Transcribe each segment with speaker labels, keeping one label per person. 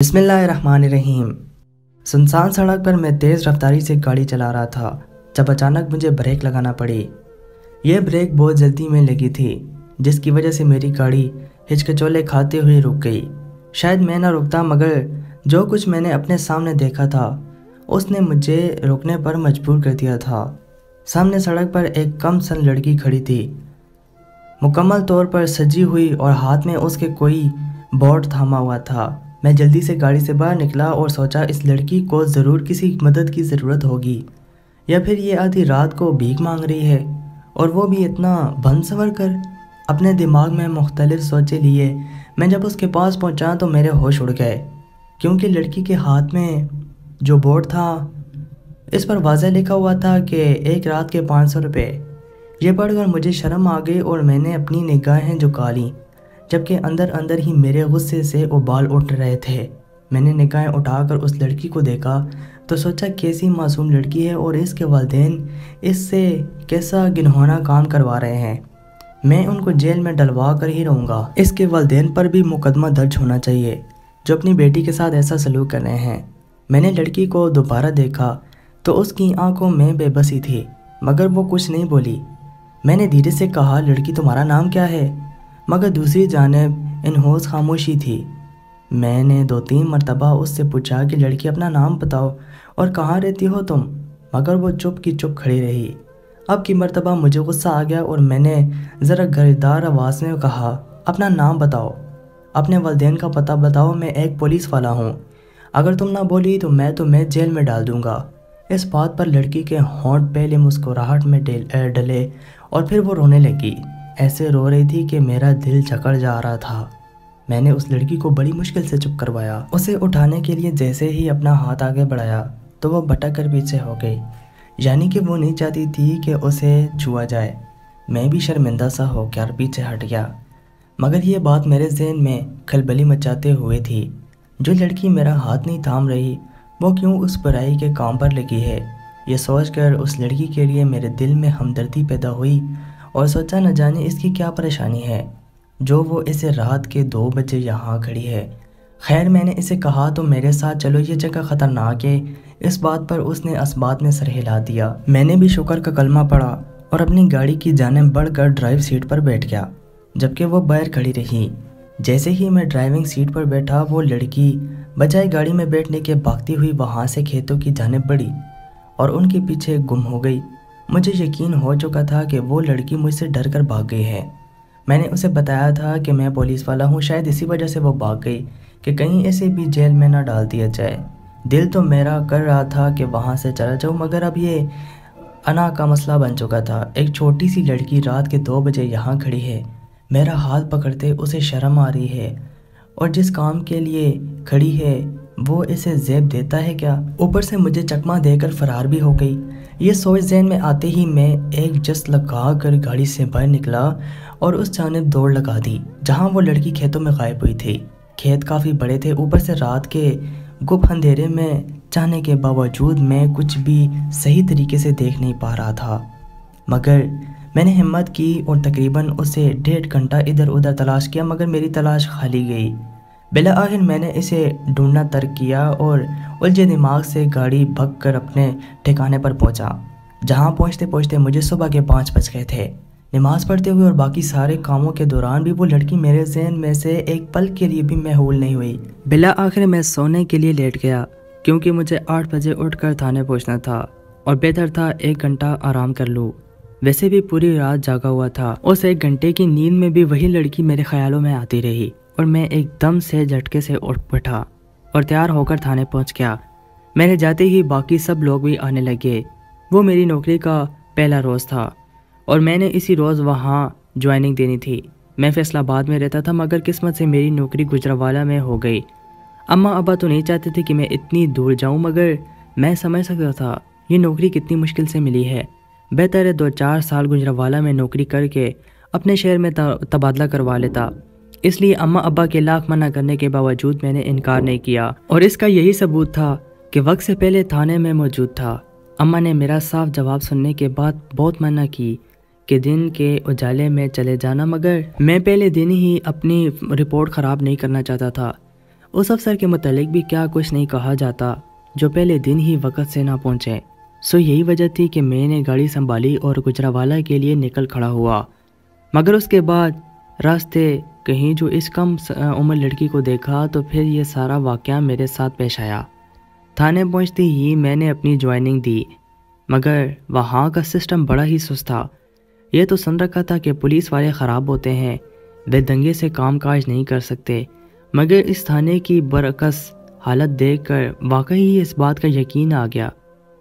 Speaker 1: बिस्मिल्लाहिर्रहमानिर्रहीम। सुनसान सड़क पर मैं तेज़ रफ्तारी से गाड़ी चला रहा था जब अचानक मुझे ब्रेक लगाना पड़ी। यह ब्रेक बहुत जल्दी में लगी थी, जिसकी वजह से मेरी गाड़ी हिचकिचोले खाते हुए रुक गई। शायद मैं ना रुकता, मगर जो कुछ मैंने अपने सामने देखा था उसने मुझे रुकने पर मजबूर कर दिया था। सामने सड़क पर एक कम सन लड़की खड़ी थी, मुकम्मल तौर पर सजी हुई, और हाथ में उसके कोई बोर्ड थामा हुआ था। मैं जल्दी से गाड़ी से बाहर निकला और सोचा इस लड़की को ज़रूर किसी मदद की ज़रूरत होगी, या फिर ये आधी रात को भीख मांग रही है, और वो भी इतना बन सवर कर। अपने दिमाग में मुख्तलिफ सोचे लिए मैं जब उसके पास पहुंचा तो मेरे होश उड़ गए, क्योंकि लड़की के हाथ में जो बोर्ड था इस पर वाज़ह लिखा हुआ था कि एक रात के 500 रुपये। ये पढ़कर मुझे शर्म आ गई और मैंने अपनी निगाहें झुका लीं, जबकि अंदर अंदर ही मेरे गुस्से से उबाल उठ रहे थे। मैंने निगाहें उठाकर उस लड़की को देखा तो सोचा कैसी मासूम लड़की है और इसके वालिदैन इससे कैसा घिनौना काम करवा रहे हैं। मैं उनको जेल में डलवा कर ही रहूँगा। इसके वालिदैन पर भी मुकदमा दर्ज होना चाहिए जो अपनी बेटी के साथ ऐसा सलूक कर रहे हैं। मैंने लड़की को दोबारा देखा तो उसकी आंखों में बेबसी थी, मगर वो कुछ नहीं बोली। मैंने धीरे से कहा, लड़की तुम्हारा नाम क्या है? मगर दूसरी जानिब इनहोश खामोशी थी। मैंने 2-3 मरतबा उससे पूछा कि लड़की अपना नाम बताओ और कहाँ रहती हो तुम, मगर वो चुप की चुप खड़ी रही। अब की मरतबा मुझे गुस्सा आ गया और मैंने ज़रा गर्दार आवाज़ में कहा, अपना नाम बताओ, अपने वालिदैन का पता बताओ, मैं एक पुलिस वाला हूँ। अगर तुम ना बोली तो मैं तुम्हें जेल में डाल दूँगा। इस बात पर लड़की के होंठ पहले मुस्कुराहट में डले और फिर वो रोने लगी। ऐसे रो रही थी कि मेरा दिल जकड़ जा रहा था। मैंने उस लड़की को बड़ी मुश्किल से चुप करवाया। उसे उठाने के लिए जैसे ही अपना हाथ आगे बढ़ाया तो वो भटक कर पीछे हो गई, यानी कि वो नहीं चाहती थी कि उसे छुआ जाए। मैं भी शर्मिंदा सा होकर पीछे हट गया, मगर ये बात मेरे ज़हन में खलबली मचाते हुए थी। जो लड़की मेरा हाथ नहीं थाम रही वो क्यों उस बुराई के काम पर लगी है? ये सोचकर उस लड़की के लिए मेरे दिल में हमदर्दी पैदा हुई और सोचा न जाने इसकी क्या परेशानी है जो वो इसे रात के 2 बजे यहाँ खड़ी है। खैर, मैंने इसे कहा तो मेरे साथ चलो, ये जगह ख़तरनाक है। इस बात पर उसने असबात में सर हिला दिया। मैंने भी शुक्र का कलमा पढ़ा और अपनी गाड़ी की जानिब बढ़कर ड्राइव सीट पर बैठ गया, जबकि वो बाहर खड़ी रही। जैसे ही मैं ड्राइविंग सीट पर बैठा वो लड़की बजाय गाड़ी में बैठने के भागती हुई वहाँ से खेतों की जानिब बढ़ी और उनके पीछे गुम हो गई। मुझे यकीन हो चुका था कि वो लड़की मुझसे डर कर भाग गई है। मैंने उसे बताया था कि मैं पुलिस वाला हूँ, शायद इसी वजह से वो भाग गई कि कहीं इसे भी जेल में ना डाल दिया जाए। दिल तो मेरा कर रहा था कि वहाँ से चला जाऊँ, मगर अब ये अना का मसला बन चुका था। एक छोटी सी लड़की रात के 2 बजे यहाँ खड़ी है, मेरा हाथ पकड़ते उसे शर्म आ रही है, और जिस काम के लिए खड़ी है वो इसे जेब देता है क्या? ऊपर से मुझे चकमा देकर फरार भी हो गई। ये सोच ज़हन में आते ही मैं एक जस्ट लगा कर गाड़ी से बाहर निकला और उस जानिब दौड़ लगा दी जहां वो लड़की खेतों में गायब हुई थी। खेत काफ़ी बड़े थे, ऊपर से रात के गुप्त अंधेरे में चाहने के बावजूद मैं कुछ भी सही तरीके से देख नहीं पा रहा था। मगर मैंने हिम्मत की और तकरीबन उसे 1.5 घंटा इधर उधर तलाश किया, मगर मेरी तलाश खाली गई। बिला आखिर मैंने इसे ढूंढना तर्क किया और उलझे दिमाग से गाड़ी भग कर अपने ठिकाने पर पहुंचा, जहां पहुंचते पहुंचते मुझे सुबह के 5 बज गए थे। नमाज पढ़ते हुए और बाकी सारे कामों के दौरान भी वो लड़की मेरे ज़हन में से एक पल के लिए भी महूल नहीं हुई। बिला आखिर मैं सोने के लिए लेट गया, क्योंकि मुझे 8 बजे उठकर थाने पहुंचना था और बेहतर था 1 घंटा आराम कर लूँ। वैसे भी पूरी रात जागा हुआ था। उस 1 घंटे की नींद में भी वही लड़की मेरे ख्यालों में आती रही और मैं एकदम से झटके से उठ बैठा और तैयार होकर थाने पहुंच गया। मैंने जाते ही बाकी सब लोग भी आने लगे। वो मेरी नौकरी का पहला रोज़ था और मैंने इसी रोज़ वहाँ ज्वाइनिंग देनी थी। मैं फैसलाबाद में रहता था, मगर किस्मत से मेरी नौकरी गुजरावाला में हो गई। अम्मा अब्बा तो नहीं चाहते थे कि मैं इतनी दूर जाऊँ, मगर मैं समझ सकता था ये नौकरी कितनी मुश्किल से मिली है। बेहतर है 2-4 साल गुजरावाला में नौकरी करके अपने शहर में तबादला करवा लेता। इसलिए अम्मा अब्बा के लाख मना करने के बावजूद मैंने इनकार नहीं किया, और इसका यही सबूत था कि वक्त से पहले थाने में मौजूद था। अम्मा ने मेरा साफ जवाब सुनने के बाद बहुत मना की कि दिन के उजाले में चले जाना, मगर मैं पहले दिन ही अपनी रिपोर्ट ख़राब नहीं करना चाहता था उस अफसर के मुतालिक भी क्या कुछ नहीं कहा जाता जो पहले दिन ही वक्त से ना पहुंचे। सो यही वजह थी कि मैंने गाड़ी संभाली और गुजरावाला के लिए निकल खड़ा हुआ। मगर उसके बाद रास्ते कहीं जो इस कम उम्र लड़की को देखा तो फिर ये सारा वाक़या मेरे साथ पेश आया। थाने पहुंचते ही मैंने अपनी ज्वाइनिंग दी, मगर वहाँ का सिस्टम बड़ा ही सुस्त था। ये तो सुन रखा था कि पुलिस वाले ख़राब होते हैं, वे दंगे से काम काज नहीं कर सकते, मगर इस थाने की बरकस हालत देखकर वाकई ही इस बात का यकीन आ गया।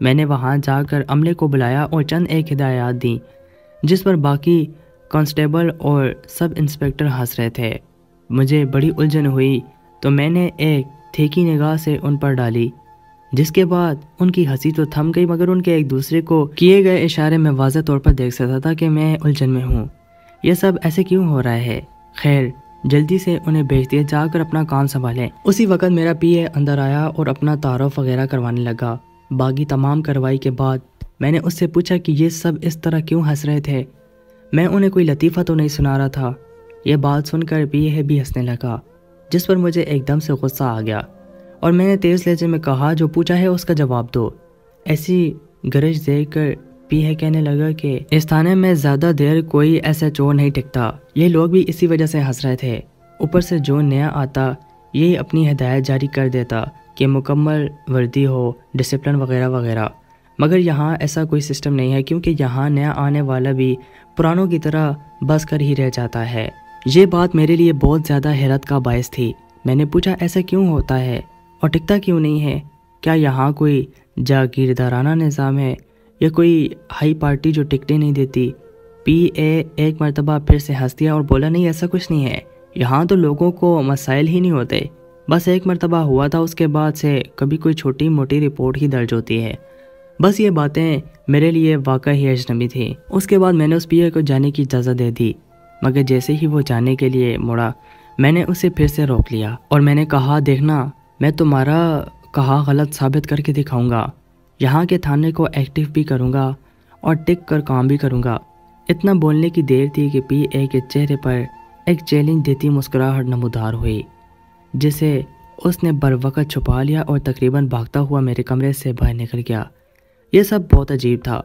Speaker 1: मैंने वहाँ जाकर अमले को बुलाया और चंद एक हिदायत दी, जिस पर बाकी कांस्टेबल और सब इंस्पेक्टर हंस रहे थे। मुझे बड़ी उलझन हुई तो मैंने एक थेकी निगाह से उन पर डाली, जिसके बाद उनकी हंसी तो थम गई, मगर उनके एक दूसरे को किए गए इशारे में वाज़ह तौर पर देख सकता था कि मैं उलझन में हूँ। यह सब ऐसे क्यों हो रहा है? खैर, जल्दी से उन्हें भेज दिया, जाकर अपना काम संभालें। उसी वक्त मेरा पीए अंदर आया और अपना तारुफ वगैरह करवाने लगा। बाकी तमाम कार्रवाई के बाद मैंने उससे पूछा कि ये सब इस तरह क्यों हंस रहे थे। मैं उन्हें कोई लतीफ़ा तो नहीं सुना रहा था। यह बात सुनकर पीए भी हंसने लगा, जिस पर मुझे एकदम से गुस्सा आ गया और मैंने तेज़ लहजे में कहा, जो पूछा है उसका जवाब दो। ऐसी गरज देखकर पीए कहने लगा कि इस थाने में ज़्यादा देर कोई ऐसा चोर नहीं टिकता। ये लोग भी इसी वजह से हंस रहे थे। ऊपर से जो नया आता यही अपनी हिदायत जारी कर देता कि मुकम्मल वर्दी हो, डिसिप्लिन वगैरह वगैरह, मगर यहाँ ऐसा कोई सिस्टम नहीं है, क्योंकि यहाँ नया आने वाला भी पुरानों की तरह बस कर ही रह जाता है। ये बात मेरे लिए बहुत ज़्यादा हैरत का बायस थी। मैंने पूछा, ऐसा क्यों होता है और टिकता क्यों नहीं है? क्या यहाँ कोई जागीरदाराना निज़ाम है या कोई हाई पार्टी जो टिकटें नहीं देती? पीए एक मरतबा फिर से हंस दिया और बोला, नहीं ऐसा कुछ नहीं है, यहाँ तो लोगों को मसाइल ही नहीं होते। बस एक मरतबा हुआ था, उसके बाद से कभी कोई छोटी मोटी रिपोर्ट ही दर्ज होती है। बस ये बातें मेरे लिए वाकई ही अजनबी थी। उसके बाद मैंने उस पीए को जाने की इजाज़त दे दी, मगर जैसे ही वो जाने के लिए मुड़ा मैंने उसे फिर से रोक लिया और मैंने कहा, देखना मैं तुम्हारा कहा गलत साबित करके दिखाऊंगा। यहाँ के थाने को एक्टिव भी करूँगा और टिक कर काम भी करूँगा। इतना बोलने की देर थी कि पीए के चेहरे पर एक चैलेंज देती मुस्कुराहट नमूदार हुई, जिसे उसने बरवकत छुपा लिया और तकरीबन भागता हुआ मेरे कमरे से बाहर निकल गया। यह सब बहुत अजीब था।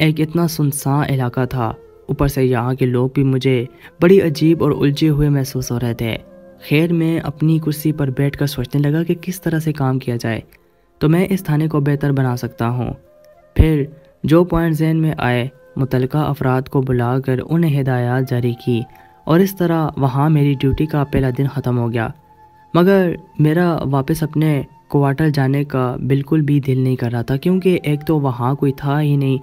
Speaker 1: एक इतना सुनसान इलाका था, ऊपर से यहाँ के लोग भी मुझे बड़ी अजीब और उलझे हुए महसूस हो रहे थे। खैर, मैं अपनी कुर्सी पर बैठकर सोचने लगा कि किस तरह से काम किया जाए तो मैं इस थाने को बेहतर बना सकता हूँ। फिर जो पॉइंट ज़हन में आए, मुतल्लिका अफराद को बुलाकर उन्हें हिदायत जारी की और इस तरह वहाँ मेरी ड्यूटी का पहला दिन ख़त्म हो गया। मगर मेरा वापस अपने क्वार्टर जाने का बिल्कुल भी दिल नहीं कर रहा था, क्योंकि एक तो वहाँ कोई था ही नहीं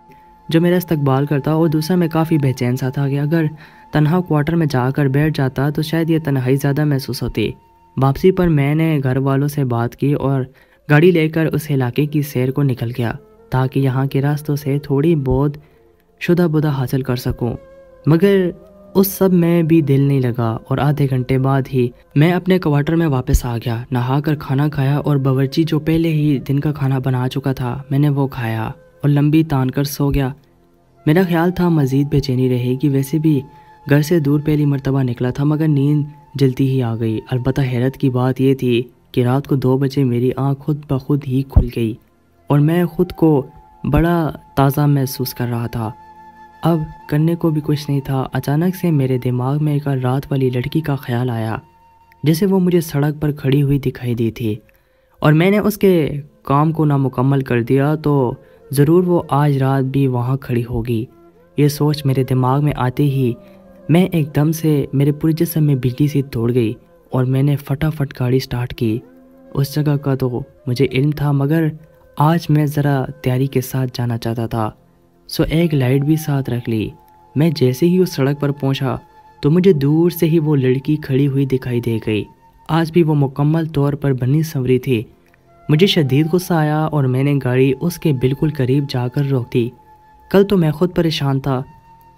Speaker 1: जो मेरा इस्तकबाल करता, और दूसरा मैं काफ़ी बेचैन सा था कि अगर तन्हा क्वार्टर में जाकर बैठ जाता तो शायद ये तन्हाई ज़्यादा महसूस होती। वापसी पर मैंने घर वालों से बात की और गाड़ी लेकर उस इलाके की सैर को निकल गया, ताकि यहाँ के रास्तों से थोड़ी बहुत शुदा बुदा हासिल कर सकूँ। मगर उस सब में भी दिल नहीं लगा और आधे घंटे बाद ही मैं अपने क्वार्टर में वापस आ गया। नहाकर खाना खाया और बावर्ची जो पहले ही दिन का खाना बना चुका था, मैंने वो खाया और लंबी तान कर सो गया। मेरा ख्याल था मज़ीद बेचैनी रहेगी, वैसे भी घर से दूर पहली मरतबा निकला था, मगर नींद जल्दी ही आ गई। अलबत्ता हैरत की बात यह थी कि रात को 2 बजे मेरी आँख खुद ब खुद ही खुल गई और मैं खुद को बड़ा ताज़ा महसूस कर रहा था। अब करने को भी कुछ नहीं था। अचानक से मेरे दिमाग में एक रात वाली लड़की का ख्याल आया, जैसे वो मुझे सड़क पर खड़ी हुई दिखाई दी थी और मैंने उसके काम को नामुकम्मल कर दिया तो ज़रूर वो आज रात भी वहाँ खड़ी होगी। ये सोच मेरे दिमाग में आते ही मैं एकदम से मेरे पूरे जिस्म में बिजली सी दौड़ गई और मैंने फटाफट गाड़ी स्टार्ट की। उस जगह का तो मुझे इल्म था, मगर आज मैं ज़रा तैयारी के साथ जाना चाहता था, सो एक लाइट भी साथ रख ली। मैं जैसे ही उस सड़क पर पहुंचा तो मुझे दूर से ही वो लड़की खड़ी हुई दिखाई दे गई। आज भी वो मुकम्मल तौर पर बनी संवरी थी। मुझे शदीद गुस्सा आया और मैंने गाड़ी उसके बिल्कुल करीब जाकर रोक दी। कल तो मैं खुद परेशान था,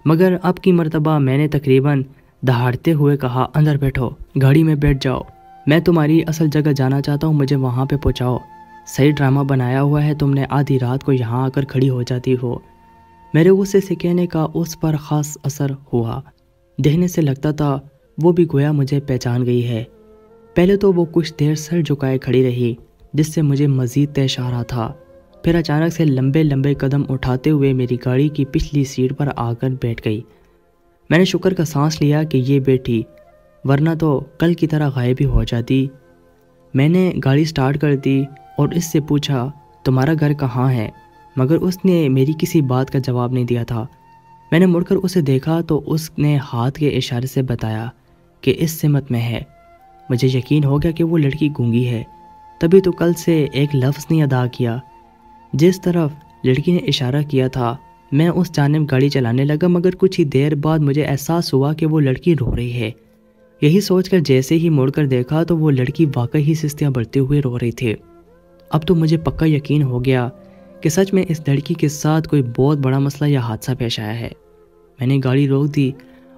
Speaker 1: मगर अब की मर्तबा मैंने तकरीबन दहाड़ते हुए कहा, अंदर बैठो, गाड़ी में बैठ जाओ, मैं तुम्हारी असल जगह जाना चाहता हूँ, मुझे वहाँ पे पहुँचाओ। सही ड्रामा बनाया हुआ है तुमने, आधी रात को यहाँ आकर खड़ी हो जाती हो। मेरे गुस्से से कहने का उस पर ख़ास असर हुआ। देखने से लगता था वो भी गोया मुझे पहचान गई है। पहले तो वो कुछ देर सर झुकाए खड़ी रही, जिससे मुझे मज़ीद तैश आ रहा था। फिर अचानक से लंबे लंबे कदम उठाते हुए मेरी गाड़ी की पिछली सीट पर आकर बैठ गई। मैंने शुक्र का सांस लिया कि ये बैठी, वरना तो कल की तरह गायब ही हो जाती। मैंने गाड़ी स्टार्ट कर दी और इससे पूछा, तुम्हारा घर कहाँ है? मगर उसने मेरी किसी बात का जवाब नहीं दिया था। मैंने मुड़कर उसे देखा तो उसने हाथ के इशारे से बताया कि इस सिमत में है। मुझे यकीन हो गया कि वो लड़की गूंगी है, तभी तो कल से एक लफ्ज़ नहीं अदा किया। जिस तरफ लड़की ने इशारा किया था मैं उस जानिब गाड़ी चलाने लगा, मगर कुछ ही देर बाद मुझे एहसास हुआ कि वो लड़की रो रही है। यही सोचकर जैसे ही मुड़कर देखा तो वो लड़की वाकई ही सिस्तियाँ भरते हुए रो रही थी। अब तो मुझे पक्का यकीन हो गया कि सच में इस लड़की के साथ कोई बहुत बड़ा मसला या हादसा पेश आया है। मैंने गाड़ी रोक दी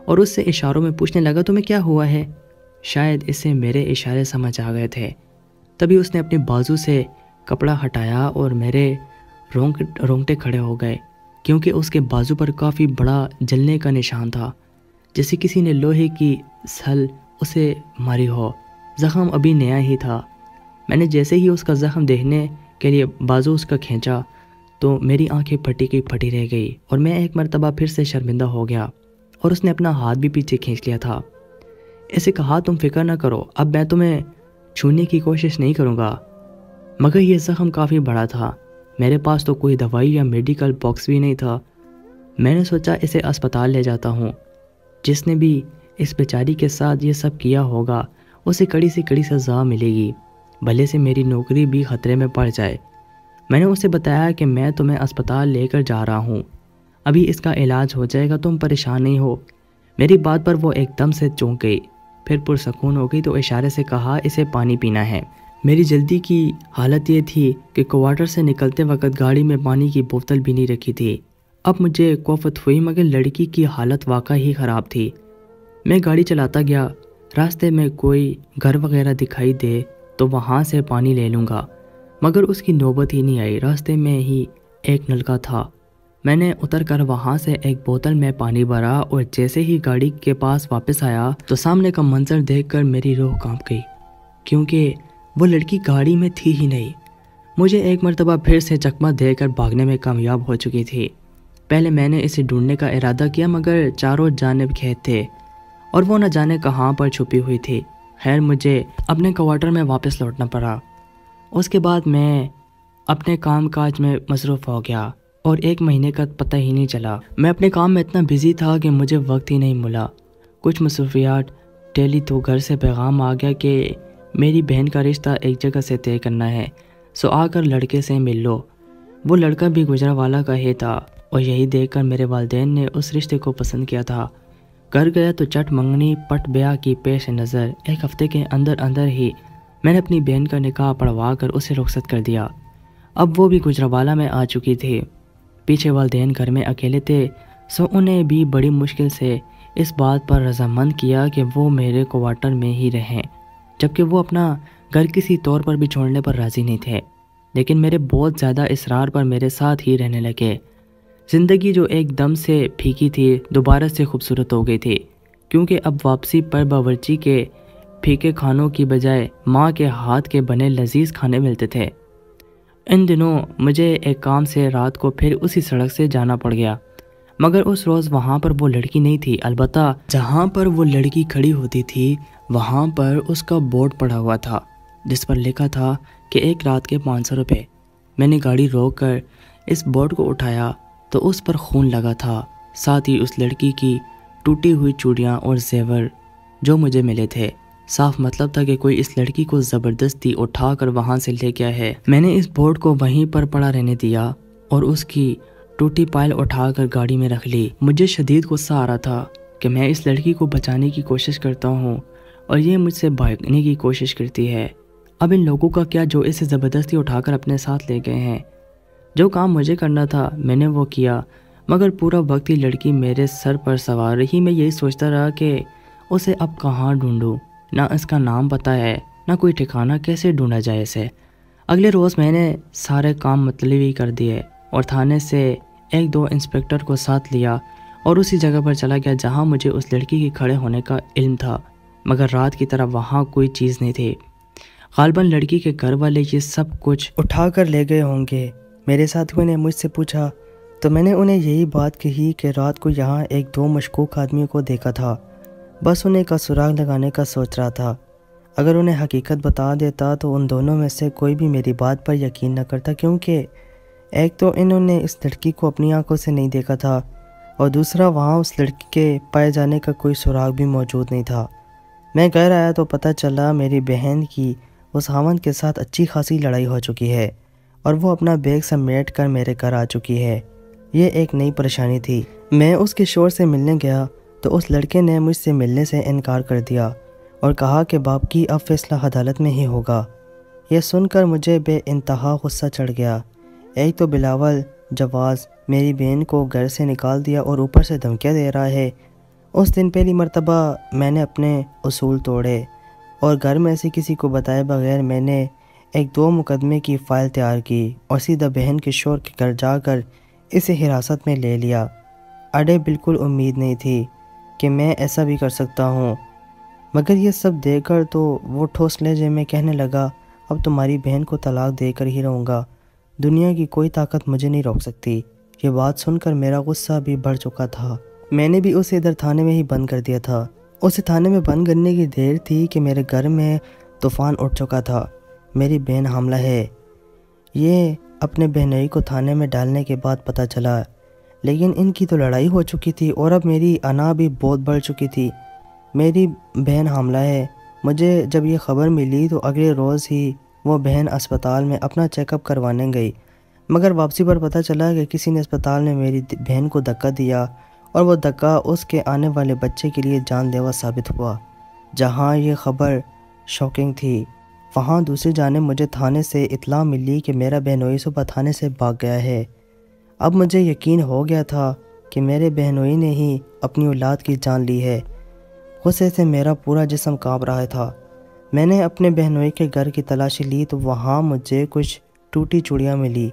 Speaker 1: और उससे इशारों में पूछने लगा, तुम्हें क्या हुआ है? शायद इसे मेरे इशारे समझ आ गए थे। तभी उसने अपने बाजू से कपड़ा हटाया और मेरे रोंगटे खड़े हो गए, क्योंकि उसके बाजू पर काफ़ी बड़ा जलने का निशान था, जैसे किसी ने लोहे की सल उसे मारी हो। ज़ख़म अभी नया ही था। मैंने जैसे ही उसका ज़ख़म देखने के लिए बाजू उसका खींचा तो मेरी आंखें फटी की फटी रह गई और मैं एक मर्तबा फिर से शर्मिंदा हो गया और उसने अपना हाथ भी पीछे खींच लिया था। इसे कहा, तुम फिक्र ना करो, अब मैं तुम्हें छूने की कोशिश नहीं करूँगा। मगर यह ज़ख़म काफ़ी बड़ा था। मेरे पास तो कोई दवाई या मेडिकल बॉक्स भी नहीं था। मैंने सोचा इसे अस्पताल ले जाता हूँ। जिसने भी इस बेचारी के साथ ये सब किया होगा उसे कड़ी से कड़ी सज़ा मिलेगी, भले से मेरी नौकरी भी खतरे में पड़ जाए। मैंने उसे बताया कि मैं तुम्हें अस्पताल लेकर जा रहा हूँ, अभी इसका इलाज हो जाएगा, तुम परेशान नहीं हो। मेरी बात पर वो एकदम से चौंक गई, फिर पुरसकून हो गई तो इशारे से कहा, इसे पानी पीना है। मेरी जल्दी की हालत ये थी कि क्वार्टर से निकलते वक्त गाड़ी में पानी की बोतल भी नहीं रखी थी। अब मुझे खौफत हुई, मगर लड़की की हालत वाकई ही ख़राब थी। मैं गाड़ी चलाता गया, रास्ते में कोई घर वगैरह दिखाई दे तो वहाँ से पानी ले लूँगा, मगर उसकी नौबत ही नहीं आई। रास्ते में ही एक नलका था। मैंने उतर कर वहाँ से एक बोतल में पानी भरा और जैसे ही गाड़ी के पास वापस आया तो सामने का मंजर देखकर मेरी रूह कांप गई, क्योंकि वो लड़की गाड़ी में थी ही नहीं। मुझे एक मर्तबा फिर से चकमा देकर भागने में कामयाब हो चुकी थी। पहले मैंने इसे ढूंढने का इरादा किया, मगर चारों जानिब खेत थे और वो न जाने कहाँ पर छुपी हुई थी। खैर, मुझे अपने क्वार्टर में वापस लौटना पड़ा। उसके बाद मैं अपने काम काज में मसरूफ़ हो गया और एक महीने का पता ही नहीं चला। मैं अपने काम में इतना बिजी था कि मुझे वक्त ही नहीं मिला। कुछ मसरूफियात टेली तो घर से पैगाम आ गया कि मेरी बहन का रिश्ता एक जगह से तय करना है, सो आकर लड़के से मिल लो। वो लड़का भी गुजरावाला का ही था और यही देखकर मेरे वालिदैन ने उस रिश्ते को पसंद किया था। घर गया तो चट मंगनी पट ब्याह की पेश नज़र एक हफ्ते के अंदर अंदर ही मैंने अपनी बहन का निकाह पढ़वा कर उसे रुखसत कर दिया। अब वो भी गुजरावाला में आ चुकी थी। पीछे वालिदैन घर में अकेले थे, सो उन्हें भी बड़ी मुश्किल से इस बात पर रजामंद किया कि वो मेरे क्वार्टर में ही रहें, जबकि वो अपना घर किसी तौर पर भी छोड़ने पर राज़ी नहीं थे। लेकिन मेरे बहुत ज़्यादा इसरार पर मेरे साथ ही रहने लगे। ज़िंदगी जो एकदम से फीकी थी दोबारा से खूबसूरत हो गई थी, क्योंकि अब वापसी पर बावर्ची के फीके खानों की बजाय माँ के हाथ के बने लजीज खाने मिलते थे। इन दिनों मुझे एक काम से रात को फिर उसी सड़क से जाना पड़ गया, मगर उस रोज़ वहाँ पर वो लड़की नहीं थी। अलबत्ता जहाँ पर वो लड़की खड़ी होती थी वहाँ पर उसका बोर्ड पड़ा हुआ था, जिस पर लिखा था कि एक रात के 500 रुपये। मैंने गाड़ी रोक कर इस बोर्ड को उठाया तो उस पर खून लगा था, साथ ही उस लड़की की टूटी हुई चूड़ियाँ और जेवर जो मुझे मिले थे। साफ मतलब था कि कोई इस लड़की को ज़बरदस्ती उठाकर वहाँ से ले गया है। मैंने इस बोर्ड को वहीं पर पड़ा रहने दिया और उसकी टूटी पायल उठाकर गाड़ी में रख ली। मुझे शदीद गुस्सा आ रहा था कि मैं इस लड़की को बचाने की कोशिश करता हूँ और ये मुझसे भागने की कोशिश करती है। अब इन लोगों का क्या जो इसे ज़बरदस्ती उठाकर अपने साथ ले गए हैं। जो काम मुझे करना था मैंने वो किया, मगर पूरा वक्त ही लड़की मेरे सर पर सवार रही। मैं यही सोचता रहा कि उसे अब कहाँ ढूंढूं, ना इसका नाम पता है ना कोई ठिकाना, कैसे ढूंढा जाए इसे। अगले रोज़ मैंने सारे काम मतलबी कर दिए और थाने से 1-2 इंस्पेक्टर को साथ लिया और उसी जगह पर चला गया जहाँ मुझे उस लड़की के खड़े होने का इल्म था। مگر رات کی طرح وہاں کوئی چیز نہیں تھی۔ غالباً لڑکی کے گھر والے یہ سب کچھ اٹھا کر لے گئے ہوں گے۔ میرے ساتھیوں نے مجھ سے پوچھا تو میں نے انہیں یہی بات کہی کہ رات کو یہاں ایک دو مشکوک آدمیوں کو دیکھا تھا، بس انہیں کا سراغ لگانے کا سوچ رہا تھا۔ اگر انہیں حقیقت بتا دیتا تو ان دونوں میں سے کوئی بھی میری بات پر یقین نہ کرتا، کیونکہ ایک تو انہوں نے اس لڑکی کو اپنی آنکھوں سے نہیں دیکھا تھا اور دوسرا وہاں اس لڑکی کے پائے جانے کا کوئی سراغ بھی موجود نہیں تھا۔ میں گھر آیا تو پتہ چلا میری بہن کی اس خاوند کے ساتھ اچھی خاصی لڑائی ہو چکی ہے اور وہ اپنا بیگ سمیٹ کر میرے گھر آ چکی ہے۔ یہ ایک نئی پریشانی تھی۔ میں اس کے شوہر سے ملنے گیا تو اس لڑکے نے مجھ سے ملنے سے انکار کر دیا اور کہا کہ باپ کی اب فیصلہ عدالت میں ہی ہوگا۔ یہ سن کر مجھے بے انتہا غصہ چڑھ گیا۔ ایک تو بلاول جواز میری بہن کو گھر سے نکال دیا اور اوپر سے دھمکیاں دے رہا ہے۔ اس دن پہلی مرتبہ میں نے اپنے اصول توڑے اور گھر میں سے کسی کو بتائے بغیر میں نے ایک دو مقدمے کی فائل تیار کی اور سیدھا بہن کے شوہر کے گھر جا کر اسے حراست میں لے لیا۔ اڑے بالکل امید نہیں تھی کہ میں ایسا بھی کر سکتا ہوں، مگر یہ سب دیکھ کر تو وہ ٹھوس لہجے میں کہنے لگا، اب تمہاری بہن کو طلاق دے کر ہی رہوں گا، دنیا کی کوئی طاقت مجھے نہیں روک سکتی۔ یہ بات سن کر میرا غصہ بھی بڑھ چکا تھا۔ میں نے بھی اسے ادھر تھانے میں ہی بند کر دیا تھا۔ اسے تھانے میں بند کرنے کی دیر تھی کہ میرے گھر میں طوفان اٹھ چکا تھا۔ میری بہن حاملہ ہے، یہ اپنے بہنوئی کو تھانے میں ڈالنے کے بعد پتہ چلا، لیکن ان کی تو لڑائی ہو چکی تھی اور اب میری انا بھی بہت بڑھ چکی تھی۔ میری بہن حاملہ ہے۔ مجھے جب یہ خبر ملی تو اگلے روز ہی وہ بہن اسپتال میں اپنا چیک اپ کروانے گئی، مگر واپسی پر پتہ چلا کہ کسی نے اسپتال میں میری بہن کو دھکا دیا اور وہ دھکا اس کے آنے والے بچے کے لیے جان لیوا ثابت ہوا۔ جہاں یہ خبر شاکنگ تھی، وہاں دوسری جانب مجھے تھانے سے اطلاع ملی کہ میرا بہنوئی صبح تھانے سے بھاگ گیا ہے۔ اب مجھے یقین ہو گیا تھا کہ میرے بہنوئی نے ہی اپنی اولاد کی جان لی ہے۔ غصے سے میرا پورا جسم کانپ رہا تھا۔ میں نے اپنے بہنوئی کے گھر کی تلاشی لی تو وہاں مجھے کچھ ٹوٹی چوڑیاں ملی۔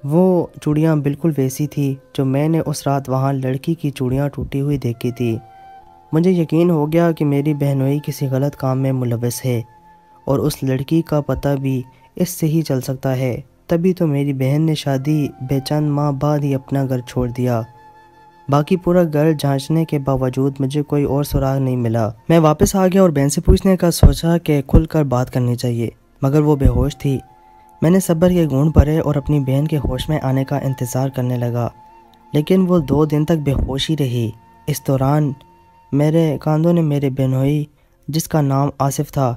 Speaker 1: وہ چوڑیاں بالکل ویسی تھی جو میں نے اس رات وہاں لڑکی کی چوڑیاں ٹوٹی ہوئی دیکھی تھی۔ مجھے یقین ہو گیا کہ میری بہنوئی کسی غلط کام میں ملوث ہے اور اس لڑکی کا پتہ بھی اس سے ہی چل سکتا ہے، تبھی تو میری بہن نے شادی بے چند ماہ بعد ہی اپنا گھر چھوڑ دیا۔ باقی پورا گھر جانچنے کے باوجود مجھے کوئی اور سراغ نہیں ملا۔ میں واپس آ گیا اور بہن سے پوچھنے کا سوچا کہ کھل کر بات کرنی چاہیے، مگر وہ بے ہوش تھی۔ میں نے صبر کے گھونٹ بھرے اور اپنی بہن کے ہوش میں آنے کا انتظار کرنے لگا، لیکن وہ 2 دن تک بے ہوش ہی رہی۔ اس دوران میرے کاندوں نے میرے بہنوئی جس کا نام آصف تھا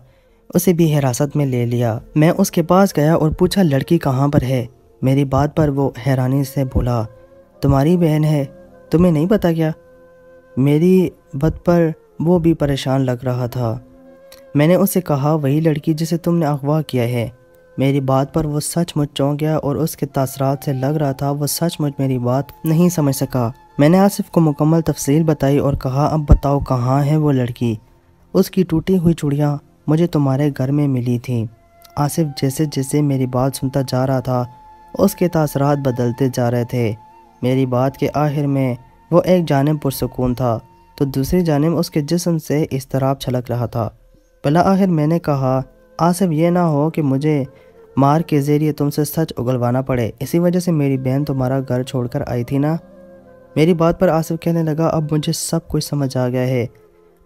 Speaker 1: اسے بھی حراست میں لے لیا۔ میں اس کے پاس گیا اور پوچھا لڑکی کہاں پر ہے۔ میری بات پر وہ حیرانی سے بولا، تمہاری بہن ہے، تمہیں نہیں پتا کیا؟ میری بات پر وہ بھی پریشان لگ رہا تھا۔ میں نے اسے کہا وہی لڑکی جسے تم نے اغوا کیا ہے۔ میری بات پر وہ سچ مچ چونک گیا اور اس کے تاثرات سے لگ رہا تھا وہ سچ مچ میری بات نہیں سمجھ سکا۔ میں نے آصف کو مکمل تفصیل بتائی اور کہا اب بتاؤ کہاں ہے وہ لڑکی؟ اس کی ٹوٹی ہوئی چوڑیاں مجھے تمہارے گھر میں ملی تھیں۔ آصف جیسے جیسے میری بات سنتا جا رہا تھا اس کے تاثرات بدلتے جا رہے تھے۔ میری بات کے آخر میں وہ ایک جانب پرسکون تھا تو دوسری جانب اس کے جسم سے اضطراب چھلک رہا تھا۔ بالآخر میں نے کہا آصف یہ نہ ہو کہ مجھے مار کے ذریعے تم سے سچ اگلوانا پڑے، اسی وجہ سے میری بہن تمہارا گھر چھوڑ کر آئی تھی نا؟ میری بات پر آصف کہنے لگا اب مجھے سب کچھ سمجھ آ گیا ہے،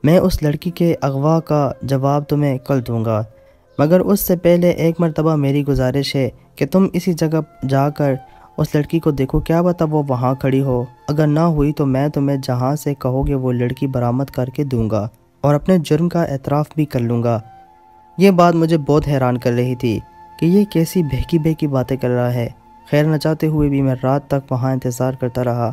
Speaker 1: میں اس لڑکی کے اغوا کا جواب تمہیں کل دوں گا، مگر اس سے پہلے ایک مرتبہ میری گزارش ہے کہ تم اسی جگہ جا کر اس لڑکی کو دیکھو، کیا پتہ وہ وہاں کھڑی ہو، اگر نہ ہوئی تو میں تمہیں جہاں سے کہو گے وہ لڑکی برآمد کر کے دوں گا اور اپنے جرم کا اعتراف بھی کر لوں گا۔ یہ بات مجھے بہت حیران کر رہی تھی کہ یہ کیسی بہکی باتیں کر رہا ہے۔ خیر نہ چاہتے ہوئے بھی میں رات تک وہاں انتظار کرتا رہا،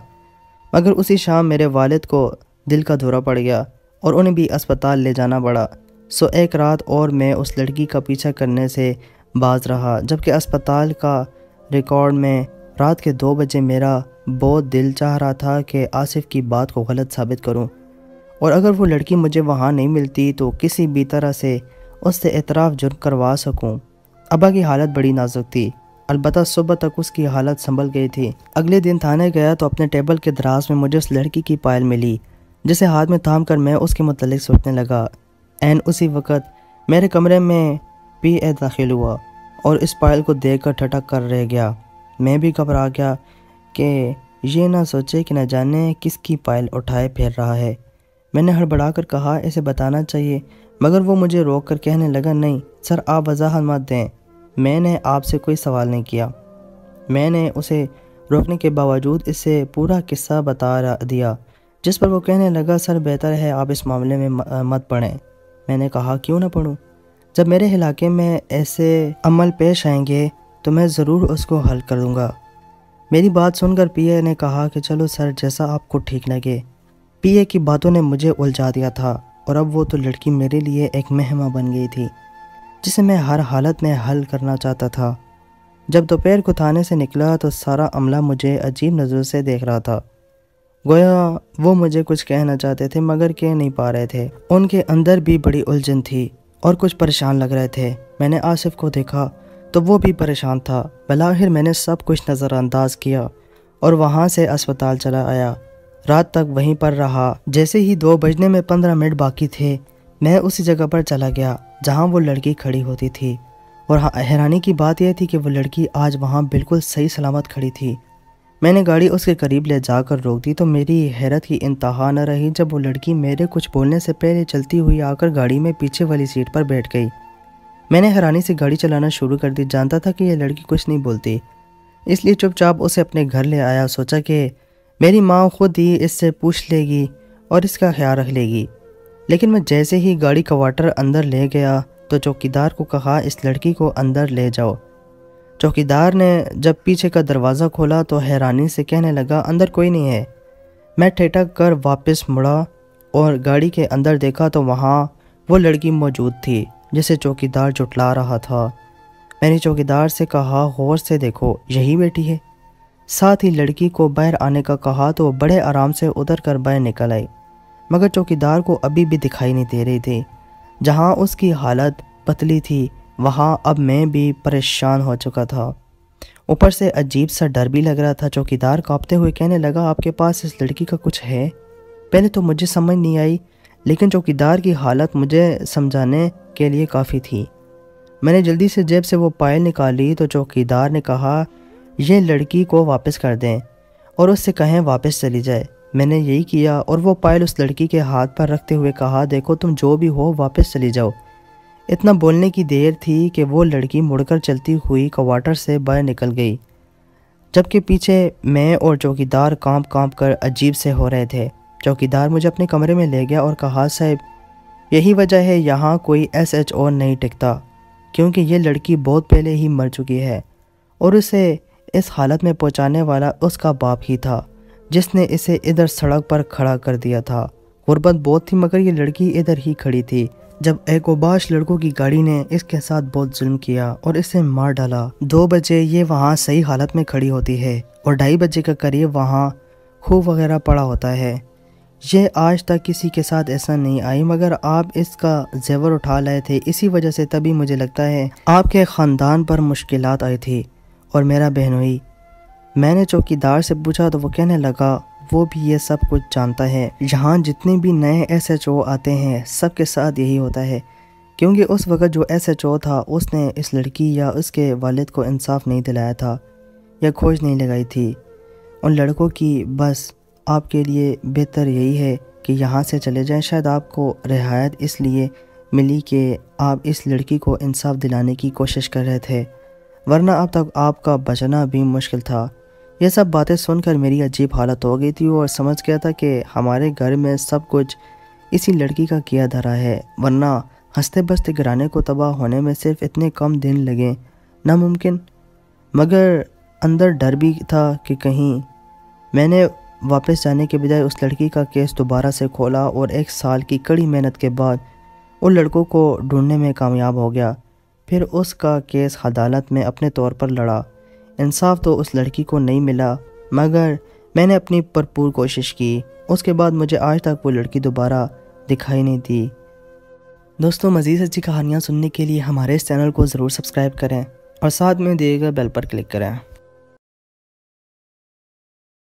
Speaker 1: مگر اسی شام میرے والد کو دل کا دورہ پڑ گیا اور انہیں بھی اسپتال لے جانا پڑا۔ سو ایک رات اور میں اس لڑکی کا پیچھا کرنے سے باز رہا، جبکہ اسپتال کا ریکارڈ میں رات کے 2 بجے میرا بہت دل چاہ رہا تھا کہ آصف کی بات کو غلط ثابت کروں، اور اگر وہ لڑکی مجھے وہاں نہیں ملتی تو کسی بھی طرح سے اس سے اعتراف جرم کروا سکوں۔ ابا کی حالت بڑی نازک تھی، البتہ صبح تک اس کی حالت سنبھل گئی تھی۔ اگلے دن تھانے گیا تو اپنے ٹیبل کے دراز میں مجھے اس لڑکی کی فائل ملی، جسے ہاتھ میں تھام کر میں اس کے متعلق سوچنے لگا۔ عین اسی وقت میرے کمرے میں پی اے داخل ہوا اور اس پائل کو دیکھ کر ٹھٹک کر رہ گیا۔ میں بھی گھبرا گیا کہ یہ نہ سوچے کہ نہ جانے کس کی پائل اٹھائے پھر رہا ہے۔ میں نے ہڑبڑا کر کہا اسے بتانا چاہیے، مگر وہ مجھے روک کر کہنے لگا نہیں سر آپ وضاحت مت دیں، میں نے آپ سے کوئی سوال نہیں کیا۔ میں نے اسے روکنے کے باوجود اسے پورا قصہ بتا دیا، جس پر وہ کہنے لگا سر بہتر ہے آپ اس معاملے میں مت پڑیں۔ میں نے کہا کیوں نہ پڑھوں؟ جب میرے علاقے میں ایسے عمل پیش آئیں گے تو میں ضرور اس کو حل کر دوں گا۔ میری بات سن کر پی اے نے کہا کہ چلو سر جیسا آپ کو ٹھیک لگے۔ پی اے کی باتوں نے مجھے الجھا دیا تھا اور اب وہ تو لڑکی میرے لیے ایک مہمہ بن گئی تھی جسے میں ہر حالت میں حل کرنا چاہتا تھا۔ جب دوپہر کو تھانے سے نکلا تو سارا عملہ مجھے عجیب نظروں سے دیکھ رہا تھا، گویا وہ مجھے کچھ کہنا چاہتے تھے مگر کہہ نہیں پا رہے تھے۔ ان کے اندر بھی بڑی الجھن تھی اور کچھ پریشان لگ رہے تھے۔ میں نے آصف کو دیکھا تو وہ بھی پریشان تھا۔ بالآخر میں نے سب کچھ نظر انداز کیا اور وہاں سے اسپتال چلا آیا۔ رات تک وہیں پر رہا۔ جیسے ہی 2 بجنے میں 15 منٹ باقی تھے میں اسی جگہ پر چلا گیا جہاں وہ لڑکی کھڑی ہوتی تھی، اور حیرانی کی بات یہ تھی کہ وہ لڑکی آج وہاں بالکل صحیح سلامت کھڑی تھی۔ میں نے گاڑی اس کے قریب لے جا کر روک دی تو میری حیرت کی انتہا نہ رہی جب وہ لڑکی میرے کچھ بولنے سے پہلے چلتی ہوئی آ کر گاڑی میں پیچھے والی سیٹ پر بیٹھ گئی۔ میں نے حیرانی سے گاڑی چلانا شروع کر دی۔ جانتا تھا کہ یہ لڑکی کچھ نہیں بولتی، اس لیے چپ چاپ اسے اپنے گھر لے آیا۔ سوچا کہ میری ماں خود ہی اس سے پوچھ لے گی اور اس کا خیال رکھ لے گی، لیکن میں جیسے ہی گاڑی کا واٹر اندر لے گیا تو چوکیدار کو کہا اس لڑکی کو اندر لے جاؤ۔ چوکیدار نے جب پیچھے کا دروازہ کھولا تو حیرانی سے کہنے لگا اندر کوئی نہیں ہے۔ میں ٹھٹک کر واپس مڑا اور گاڑی کے اندر دیکھا تو وہاں وہ لڑکی موجود تھی جسے چوکیدار جھٹلا رہا تھا۔ میں نے چوکیدار سے کہا غور سے دیکھو یہی بیٹی ہے۔ ساتھ ہی لڑکی کو باہر آنے کا کہا تو وہ بڑے آرام سے اتر کر باہر نکل آئی، مگر چوکیدار کو ابھی بھی دکھائی نہیں دے رہی تھی۔ جہاں اس کی حالت پتلی تھی وہاں اب میں بھی پریشان ہو چکا تھا، اوپر سے عجیب سا ڈر بھی لگ رہا تھا۔ چوکیدار کانپتے ہوئے کہنے لگا آپ کے پاس اس لڑکی کا کچھ ہے؟ پہلے تو مجھے سمجھ نہیں آئی، لیکن چوکیدار کی حالت مجھے سمجھانے کے لیے کافی تھی۔ میں نے جلدی سے جیب سے وہ پائل نکالی تو چوکیدار نے کہا یہ لڑکی کو واپس کر دیں اور اس سے کہیں واپس چلی جائے۔ میں نے یہی کیا اور وہ پائل اس لڑکی کے ہاتھ پر رکھتے ہوئے کہا دیکھو تم جو بھی ہو واپس چلی جاؤ۔ اتنا بولنے کی دیر تھی کہ وہ لڑکی مڑ کر چلتی ہوئی کوارٹر سے باہر نکل گئی، جبکہ پیچھے میں اور چوکیدار کانپ کر عجیب سے ہو رہے تھے۔ چوکیدار مجھے اپنے کمرے میں لے گیا اور کہا صاحب یہی وجہ ہے یہاں کوئی SHO نہیں ٹکتا، کیونکہ یہ لڑکی بہت پہلے ہی مر چکی ہے اور اسے اس حالت میں پہنچانے والا اس کا باپ ہی تھا جس نے اسے ادھر سڑک پر کھڑا کر دیا تھا۔ غربت بہت تھی مگر یہ لڑکی ادھر ہی کھڑی تھی جب ایک اوباش لڑکوں کی گاڑی نے اس کے ساتھ بہت ظلم کیا اور اسے مار ڈالا۔ 2 بجے یہ وہاں صحیح حالت میں کھڑی ہوتی ہے اور 2:30 بجے کے قریب وہاں خوب وغیرہ پڑا ہوتا ہے۔ یہ آج تک کسی کے ساتھ ایسا نہیں آئی، مگر آپ اس کا زیور اٹھا لائے تھے، اسی وجہ سے تبھی مجھے لگتا ہے آپ کے خاندان پر مشکلات آئی تھی اور میرا بہنوئی۔ میں نے چوکیدار سے پوچھا تو وہ کہنے لگا وہ بھی یہ سب کچھ جانتا ہے، یہاں جتنے بھی نئے SHO آتے ہیں سب کے ساتھ یہی ہوتا ہے، کیونکہ اس وقت جو SHO تھا اس نے اس لڑکی یا اس کے والد کو انصاف نہیں دلایا تھا یا کھوج نہیں لگائی تھی ان لڑکوں کی۔ بس آپ کے لیے بہتر یہی ہے کہ یہاں سے چلے جائیں۔ شاید آپ کو رعایت اس لیے ملی کہ آپ اس لڑکی کو انصاف دلانے کی کوشش کر رہے تھے، ورنہ اب تک آپ کا بچنا بھی مشکل تھا۔ یہ سب باتیں سن کر میری عجیب حالت ہو گئی تھی اور سمجھ گیا تھا کہ ہمارے گھر میں سب کچھ اسی لڑکی کا کیا دھرا ہے، ورنہ ہنستے بستے گھرانے کو تباہ ہونے میں صرف اتنے کم دن لگے ناممکن۔ مگر اندر ڈر بھی تھا کہ کہیں میں نے واپس جانے کے بجائے اس لڑکی کا کیس دوبارہ سے کھولا اور 1 سال کی کڑی محنت کے بعد ان لڑکوں کو ڈھونڈنے میں کامیاب ہو گیا۔ پھر اس کا کیس عدالت میں اپنے طور پر لڑا۔ انصاف تو اس لڑکی کو نہیں ملا، مگر میں نے اپنی بھرپور کوشش کی۔ اس کے بعد مجھے آج تک وہ لڑکی دوبارہ دکھائی نہیں دی۔ دوستوں مزید اچھی کہانیاں سننے کے لیے ہمارے اس چینل کو ضرور سبسکرائب کریں اور ساتھ میں دیے گئے بیل پر کلک کریں۔